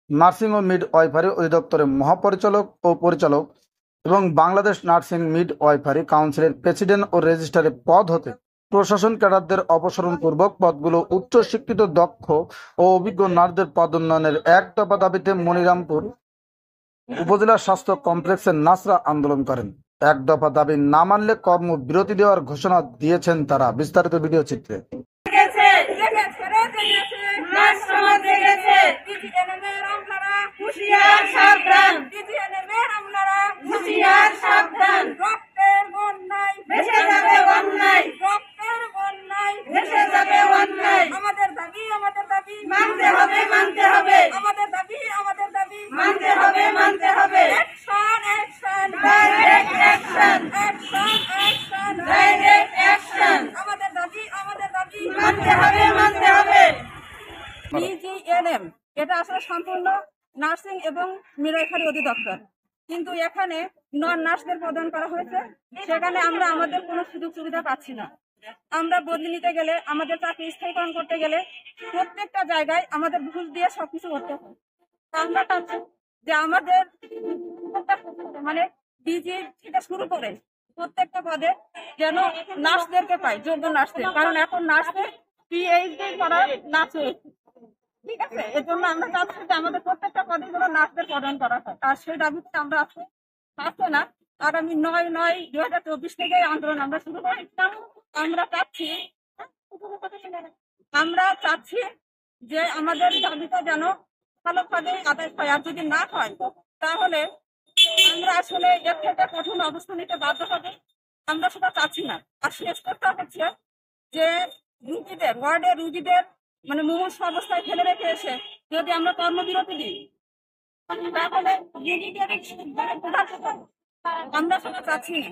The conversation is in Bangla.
নার্সিং ও মিডওয়াইফারি অধিদপ্তরের মহাপরিচালক ও পরিচালক এবং বাংলাদেশ নার্সিং মিডওয়াইফারি কাউন্সিলের প্রেসিডেন্ট ও রেজিস্ট্রারের পদ হতে প্রশাসন ক্যাডারদের অপসারণপূর্বক পদগুলো উচ্চশিক্ষিত, দক্ষ ও অভিজ্ঞ নার্সদের পদোন্নয়নের এক দফা দাবিতে মনিরামপুর উপজেলা স্বাস্থ্য কমপ্লেক্সে নার্সরা আন্দোলন করেন। এক দফা দাবি না মানলে কর্মবিরতি দেওয়ার ঘোষণা দিয়েছেন তারা। বিস্তারিত ভিডিও চিত্রে। আমাদের দাবি মানতে হবে, মানতে হবে। আমাদের দাবি মানতে হবে, মানতে হবে। Action, action, direct action, action, action, direct action. আমাদের দাবি মানতে হবে, মানতে হবে। বিজিএনএম এটা আসলে সম্পূর্ণ নার্সিং এবং মিডওয়াইফারি অধিদপ্তর, কিন্তু এখানে নন নার্সদের প্রদান করা হয়েছে। সেখানে আমরা আমাদের কোনো সুযোগ সুবিধা পাচ্ছি না। আমরা বদলি নিতে গেলে, আমাদের চাকরি স্থায়ীকরণ করতে গেলে প্রত্যেকটা জায়গায় আমাদের ঘুষ দিয়ে সবকিছু করতে হয়। আমরা চাচ্ছি যে আমাদের মানে ডিজি থেকে শুরু করে প্রত্যেকটা পদে যেন নার্সদেরকে পাই, যোগ্য নার্সদের। কারণ এখন নার্সদের পিএইচডি করার নার্স হয়েছে, ঠিক আছে। এর জন্য আমরা চাচ্ছি যে আমাদের প্রত্যেকটা পদে যেন নার্সদের প্রদান করা হয়। আর সেই দাবিতে আমরা আজকে না, আগামী 9/9/2024 থেকে আন্দোলন আমরা শুরু করি। আমরা চাচ্ছি যে আমাদের দাবিটা যেন ভালোভাবে আদায় হয়, আর যদি না হয় তাহলে আমরা আসলে এর থেকে কঠিন অবস্থা নিতে বাধ্য হবে। আমরা সেটা চাচ্ছি না। আর শেষ কথা হচ্ছে যে রুগীদের, ওয়ার্ডে রুগীদের মানে মুমূর্ষ অবস্থায় ফেলে রেখে এসে যদি আমরা কর্মবিরতি দিই তাহলে রুগীদের আমরা সেটা চাচ্ছি না।